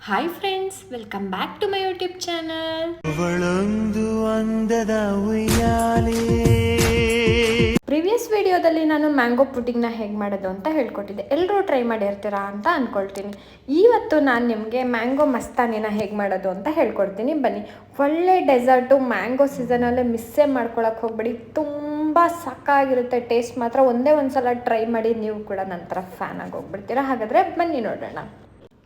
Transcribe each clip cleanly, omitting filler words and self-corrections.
Hi friends, welcome back to my YouTube channel. ಅವಳೊಂದು ಅಂದದ ಉಯ್ಯಾಲೆ. ಪ್ರಿವಿಯಸ್ ವಿಡಿಯೋದಲ್ಲಿ ನಾನು ಮ್ಯಾಂಗೋ ಪುಡಿಂಗ್ನ ಹೇಗೆ ಮಾಡೋದು ಅಂತ ಹೇಳ್ಕೊಟ್ಟಿದ್ದೆ. ಎಲ್ಲರೂ ಟ್ರೈ ಮಾಡಿರ್ತೀರಾ ಅಂತ ಅಂದ್ಕೊಳ್ತೀನಿ. ಇವತ್ತು ನಾನು ನಿಮಗೆ ಮ್ಯಾಂಗೋ ಮಸ್ತಾನಿನ ಹೇಗೆ ಮಾಡೋದು ಅಂತ ಹೇಳ್ಕೊಡ್ತೀನಿ. ಬನ್ನಿ, ಒಳ್ಳೆ ಡೆಸರ್ಟು ಮ್ಯಾಂಗೋ ಸೀಸನಲ್ಲೇ ಮಿಸ್ಸೇ ಮಾಡ್ಕೊಳಕ್ಕೆ ಹೋಗ್ಬೇಡಿ. ತುಂಬ ಸಕ್ಕಾಗಿರುತ್ತೆ. ಟೇಸ್ಟ್ ಮಾತ್ರ ಒಂದೇ ಒಂದು ಸಲ ಟ್ರೈ ಮಾಡಿ, ನೀವು ಕೂಡ ನಂತರ ಫ್ಯಾನ್ ಆಗಿ ಹೋಗ್ಬಿಡ್ತೀರಾ. ಹಾಗಾದರೆ ಬನ್ನಿ ನೋಡೋಣ.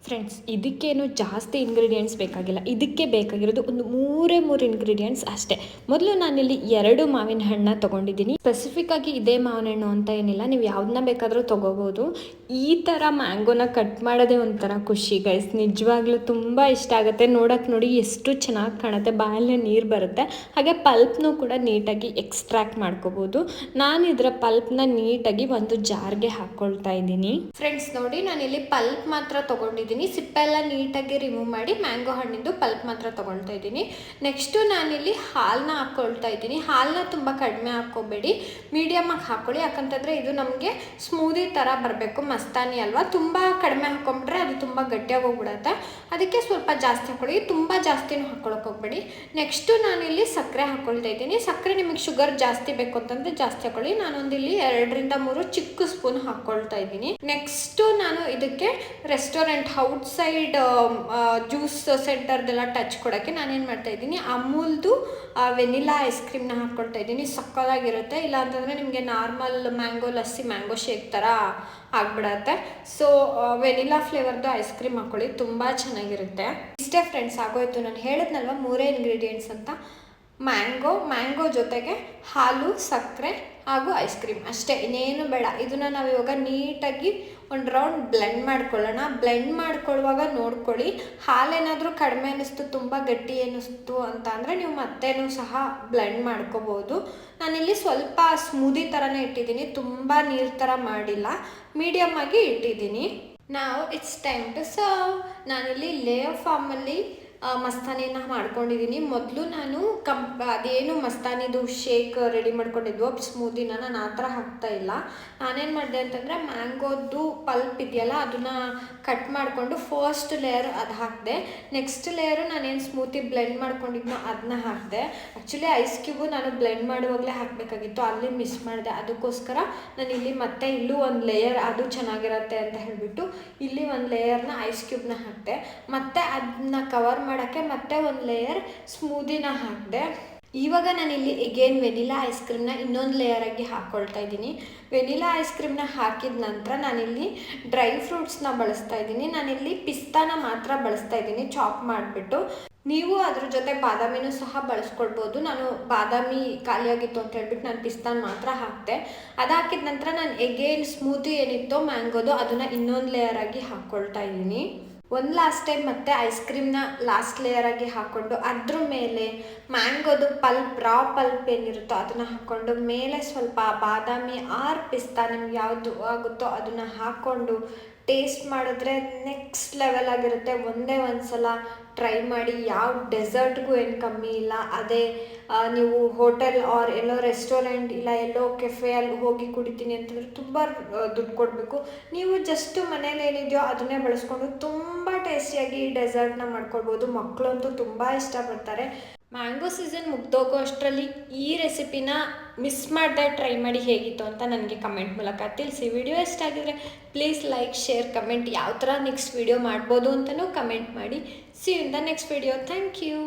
ಫ್ರೆಂಡ್ಸ್, ಇದಕ್ಕೇನು ಜಾಸ್ತಿ ಇಂಗ್ರೀಡಿಯೆಂಟ್ಸ್ ಬೇಕಾಗಿಲ್ಲ. ಇದಕ್ಕೆ ಬೇಕಾಗಿರೋದು ಒಂದು ಮೂರು ಇಂಗ್ರೀಡಿಯೆಂಟ್ಸ್ ಅಷ್ಟೇ. ಮೊದಲು ನಾನಿಲ್ಲಿ 2 ಮಾವಿನ ಹಣ್ಣನ್ನ ತೊಗೊಂಡಿದ್ದೀನಿ. ಸ್ಪೆಸಿಫಿಕ್ಕಾಗಿ ಇದೇ ಮಾವಿನ ಹಣ್ಣು ಅಂತ ಏನಿಲ್ಲ, ನೀವು ಯಾವ್ದನ್ನ ಬೇಕಾದರೂ ತೊಗೋಬೋದು. ಈ ಥರ ಮ್ಯಾಂಗೋನ ಕಟ್ ಮಾಡೋದೇ ಒಂಥರ ಖುಷಿ ಗೈಸ್. ನಿಜವಾಗ್ಲೂ ತುಂಬ ಇಷ್ಟ ಆಗುತ್ತೆ. ನೋಡೋಕ್ಕೆ ನೋಡಿ ಎಷ್ಟು ಚೆನ್ನಾಗಿ ಕಾಣುತ್ತೆ, ಬಾಯಲ್ಲೇ ನೀರು ಬರುತ್ತೆ. ಹಾಗೆ ಪಲ್ಪ್ನೂ ಕೂಡ ನೀಟಾಗಿ ಎಕ್ಸ್ಟ್ರಾಕ್ಟ್ ಮಾಡ್ಕೋಬೋದು. ನಾನು ಇದರ ಪಲ್ಪ್ನ ನೀಟಾಗಿ ಒಂದು ಜಾರ್ಗೆ ಹಾಕ್ಕೊಳ್ತಾ ಇದ್ದೀನಿ. ಫ್ರೆಂಡ್ಸ್ ನೋಡಿ, ನಾನಿಲ್ಲಿ ಪಲ್ಪ್ ಮಾತ್ರ ತೊಗೊಂಡಿದ್ದೀನಿ. ಸಿಪ್ಪೆಲ್ಲ ನೀಟಾಗಿ ರಿಮೂವ್ ಮಾಡಿ ಮ್ಯಾಂಗೋ ಹಣ್ಣಿಂದು ಪಲ್ಪ್ ಮಾತ್ರ ತೊಗೊಳ್ತಾ ಇದ್ದೀನಿ. ನೆಕ್ಸ್ಟು ನಾನಿಲ್ಲಿ ಹಾಲನ್ನ ಹಾಕ್ಕೊಳ್ತಾ ಇದ್ದೀನಿ. ಹಾಲನ್ನ ತುಂಬ ಕಡಿಮೆ ಹಾಕ್ಕೋಬೇಡಿ, ಮೀಡಿಯಮಾಗಿ ಹಾಕ್ಕೊಳ್ಳಿ. ಯಾಕಂತಂದರೆ ಇದು ನಮಗೆ ಸ್ಮೂದಿ ಥರ ಬರಬೇಕು. ಮಸ್ತಾನಿ ಅಲ್ವಾ, ತುಂಬ ಕಡಿಮೆ ಹಾಕ್ಕೊಂಬಿಟ್ರೆ ಅದು ತುಂಬ ಗಟ್ಟಿಯಾಗಿ ಹೋಗ್ಬಿಡುತ್ತೆ. ಅದಕ್ಕೆ ಸ್ವಲ್ಪ ಜಾಸ್ತಿ ಹಾಕ್ಕೊಳ್ಳಿ, ತುಂಬ ಜಾಸ್ತಿನೂ ಹಾಕ್ಕೊಳಕ್ಕೆ ಹೋಗ್ಬೇಡಿ. ನೆಕ್ಸ್ಟು ನಾನಿಲ್ಲಿ ಸಕ್ಕರೆ ಹಾಕ್ಕೊಳ್ತಾ ಇದ್ದೀನಿ. ಸಕ್ಕರೆ ನಿಮಗೆ ಶುಗರ್ ಜಾಸ್ತಿ ಬೇಕು ಅಂತಂದರೆ ಜಾಸ್ತಿ ಹಾಕ್ಕೊಳ್ಳಿ. ನಾನೊಂದಿಲ್ಲಿ 2-3 ಚಿಕ್ಕ ಸ್ಪೂನ್ ಹಾಕ್ಕೊಳ್ತಾ ಇದ್ದೀನಿ. ನೆಕ್ಸ್ಟು ನಾನು ಇದಕ್ಕೆ ರೆಸ್ಟೋರೆಂಟ್ ಔಟ್ಸೈಡ್ ಜ್ಯೂಸ್ ಸೆಂಟರ್ದೆಲ್ಲ ಟಚ್ ಕೊಡೋಕ್ಕೆ ನಾನೇನು ಮಾಡ್ತಾಯಿದ್ದೀನಿ, ಅಮೂಲ್ದು ವೆನಿಲಾ ಐಸ್ ಕ್ರೀಮ್ನ ಹಾಕ್ಕೊಳ್ತಾ ಇದ್ದೀನಿ. ಸಕ್ಕತ್ತಾಗಿರುತ್ತೆ. ಇಲ್ಲ ಅಂತಂದರೆ ನಿಮಗೆ normal mango lassi, mango shake ಥರ ಆಗ್ಬಿಡತ್ತೆ. ಸೊ ವೆನಿಲಾ ಫ್ಲೇವರ್ದು ಐಸ್ ಕ್ರೀಮ್ ಹಾಕ್ಕೊಳ್ಳಿ, ತುಂಬ ಚೆನ್ನಾಗಿರುತ್ತೆ. ಇಷ್ಟೇ ಫ್ರೆಂಡ್ಸ್, ಆಗೋಯ್ತು. ನಾನು ಹೇಳಿದ್ನಲ್ವ 3 ಇಂಗ್ರೀಡಿಯೆಂಟ್ಸ್ ಅಂತ. ಮ್ಯಾಂಗೋ ಜೊತೆಗೆ ಹಾಲು, ಸಕ್ಕರೆ ಹಾಗೂ ಐಸ್ ಕ್ರೀಮ್ ಅಷ್ಟೇ, ಇನ್ನೇನು ಬೇಡ. ಇದನ್ನು ನಾವು ಇವಾಗ ನೀಟಾಗಿ ಒಂದು ರೌಂಡ್ ಬ್ಲೆಂಡ್ ಮಾಡ್ಕೊಳ್ಳೋಣ. ಬ್ಲೆಂಡ್ ಮಾಡ್ಕೊಳ್ಳುವಾಗ ನೋಡ್ಕೊಳ್ಳಿ, ಹಾಲೇನಾದರೂ ಕಡಿಮೆ ಅನ್ನಿಸ್ತು, ತುಂಬ ಗಟ್ಟಿ ಅನ್ನಿಸ್ತು ಅಂತ ಅಂದರೆ ನೀವು ಮತ್ತೇನೂ ಸಹ ಬ್ಲೆಂಡ್ ಮಾಡ್ಕೋಬೋದು. ನಾನಿಲ್ಲಿ ಸ್ವಲ್ಪ ಸ್ಮೂದಿ ಥರನೇ ಇಟ್ಟಿದ್ದೀನಿ, ತುಂಬ ನೀರು ಥರ ಮಾಡಿಲ್ಲ, ಮೀಡಿಯಮ್ ಆಗಿ ಇಟ್ಟಿದ್ದೀನಿ. ನಾವು ಇಟ್ಸ್ ಟೈಮ್ ಟು ಸರ್ವ್. ನಾನಿಲ್ಲಿ ಲೇಯರ್ ಫಾರ್ಮಲ್ಲಿ ಮಸ್ತಾನಿನ ಮಾಡ್ಕೊಂಡಿದ್ದೀನಿ. ಮೊದಲು ನಾನು ಅದೇನು ಮಸ್ತಾನಿದು ಶೇಕ್ ರೆಡಿ ಮಾಡ್ಕೊಂಡಿದ್ವು ಸ್ಮೂದಿನ ನಾನು ಆ ಥರ ಹಾಕ್ತಾಯಿಲ್ಲ. ನಾನೇನು ಮಾಡಿದೆ ಅಂತಂದರೆ ಮ್ಯಾಂಗೋದು ಪಲ್ಪ್ ಇದೆಯಲ್ಲ ಅದನ್ನು ಕಟ್ ಮಾಡಿಕೊಂಡು ಫಸ್ಟ್ ಲೇಯರ್ ಅದು ಹಾಕಿದೆ. ನೆಕ್ಸ್ಟ್ ಲೇಯರು ನಾನೇನು ಸ್ಮೂತಿ ಬ್ಲೆಂಡ್ ಮಾಡ್ಕೊಂಡಿದ್ನೋ ಅದನ್ನ ಹಾಕಿದೆ. ಆ್ಯಕ್ಚುಲಿ ಐಸ್ ಕ್ಯೂಬು ನಾನು ಬ್ಲೆಂಡ್ ಮಾಡುವಾಗಲೇ ಹಾಕಬೇಕಾಗಿತ್ತು, ಅಲ್ಲಿ ಮಿಸ್ ಮಾಡಿದೆ. ಅದಕ್ಕೋಸ್ಕರ ನಾನು ಇಲ್ಲಿ ಮತ್ತೆ ಇಲ್ಲೂ ಒಂದು ಲೇಯರ್ ಅದು ಚೆನ್ನಾಗಿರುತ್ತೆ ಅಂತ ಹೇಳಿಬಿಟ್ಟು ಇಲ್ಲಿ ಒಂದು ಲೇಯರ್ನ ಐಸ್ ಕ್ಯೂಬ್ನ ಹಾಕಿದೆ. ಮತ್ತು ಅದನ್ನ ಕವರ್ ಮಾಡೋಕ್ಕೆ ಮತ್ತೆ ಒಂದು ಲೇಯರ್ ಸ್ಮೂದಿನ ಹಾಕಿದೆ. ಇವಾಗ ನಾನಿಲ್ಲಿ ಎಗೇನ್ ವೆನಿಲಾ ಐಸ್ ಕ್ರೀಮ್ನ ಇನ್ನೊಂದು ಲೇಯರಾಗಿ ಹಾಕ್ಕೊಳ್ತಾ ಇದ್ದೀನಿ. ವೆನಿಲಾ ಐಸ್ ಕ್ರೀಮ್ನ ಹಾಕಿದ ನಂತರ ನಾನಿಲ್ಲಿ ಡ್ರೈ ಫ್ರೂಟ್ಸ್ನ ಬಳಸ್ತಾ ಇದ್ದೀನಿ. ನಾನಿಲ್ಲಿ ಪಿಸ್ತಾನ ಮಾತ್ರ ಬಳಸ್ತಾ ಇದ್ದೀನಿ, ಚಾಪ್ ಮಾಡಿಬಿಟ್ಟು. ನೀವು ಅದ್ರ ಜೊತೆ ಬಾದಾಮಿನೂ ಸಹ ಬಳಸ್ಕೊಳ್ಬೋದು. ನಾನು ಬಾದಾಮಿ ಖಾಲಿಯಾಗಿತ್ತು ಅಂತ ಹೇಳ್ಬಿಟ್ಟು ನಾನು ಪಿಸ್ತಾನ ಮಾತ್ರ ಹಾಕಿದೆ. ಅದು ಹಾಕಿದ ನಂತರ ನಾನು ಎಗೇನ್ ಸ್ಮೂತಿ ಏನಿತ್ತೋ ಮ್ಯಾಂಗೋದು ಅದನ್ನು ಇನ್ನೊಂದು ಲೇಯರಾಗಿ ಹಾಕ್ಕೊಳ್ತಾ ಇದ್ದೀನಿ. ಒಂದು ಲಾಸ್ಟ್ ಟೈಮ್ ಮತ್ತೆ ಐಸ್ ಕ್ರೀಮ್ನ ಲಾಸ್ಟ್ ಲೇಯರಾಗಿ ಹಾಕ್ಕೊಂಡು ಅದ್ರ ಮೇಲೆ ಮ್ಯಾಂಗೋದು ರಾ ಪಲ್ಪ್ ಏನಿರುತ್ತೋ ಅದನ್ನು ಹಾಕ್ಕೊಂಡು ಮೇಲೆ ಸ್ವಲ್ಪ ಬಾದಾಮಿ ಆರ್ ಪಿಸ್ತಾ ನಿಮ್ಗೆ ಯಾವುದು ಆಗುತ್ತೋ ಅದನ್ನು ಹಾಕ್ಕೊಂಡು ಟೇಸ್ಟ್ ಮಾಡಿದ್ರೆ ನೆಕ್ಸ್ಟ್ ಲೆವೆಲ್ ಆಗಿರುತ್ತೆ. ಒಂದೇ ಒಂದು ಸಲ ಟ್ರೈ ಮಾಡಿ, ಯಾವ ಡೆಸರ್ಟ್ಗೂ ಏನು ಕಮ್ಮಿ ಇಲ್ಲ. ಅದೇ ನೀವು ಹೋಟೆಲ್ ಆರ್ ಎಲ್ಲೋ ರೆಸ್ಟೋರೆಂಟ್ ಇಲ್ಲ ಎಲ್ಲೋ ಕೆಫೆಯಲ್ಲಿ ಹೋಗಿ ಕುಡಿತೀನಿ ಅಂತಂದರೆ ತುಂಬ ದುಡ್ಡು ಕೊಡಬೇಕು. ನೀವು ಜಸ್ಟ್ ಮನೇಲಿ ಏನಿದೆಯೋ ಅದನ್ನೇ ಬಳಸ್ಕೊಂಡು ತುಂಬ ಟೇಸ್ಟಿಯಾಗಿ ಈ ಡೆಸರ್ಟ್ನ ಮಾಡ್ಕೊಳ್ಬೋದು. ಮಕ್ಕಳಂತೂ ತುಂಬ ಇಷ್ಟಪಡ್ತಾರೆ. ಮ್ಯಾಂಗೋ ಸೀಸನ್ ಮುಗ್ದೋಗೋ ಅಷ್ಟರಲ್ಲಿ ಈ ರೆಸಿಪಿನ ಮಿಸ್ ಮಾಡದೆ ಟ್ರೈ ಮಾಡಿ ಹೇಗಿತ್ತು ಅಂತ ನನಗೆ ಕಮೆಂಟ್ ಮೂಲಕ ತಿಳಿಸಿ. ವಿಡಿಯೋ ಇಷ್ಟ ಆಗಿದ್ರೆ ಪ್ಲೀಸ್ ಲೈಕ್, ಶೇರ್, ಕಮೆಂಟ್. ಯಾವ ಥರ ನೆಕ್ಸ್ಟ್ ವಿಡಿಯೋ ಮಾಡ್ಬೋದು ಅಂತಲೂ ಕಮೆಂಟ್ ಮಾಡಿ. See you in the next video. Thank you.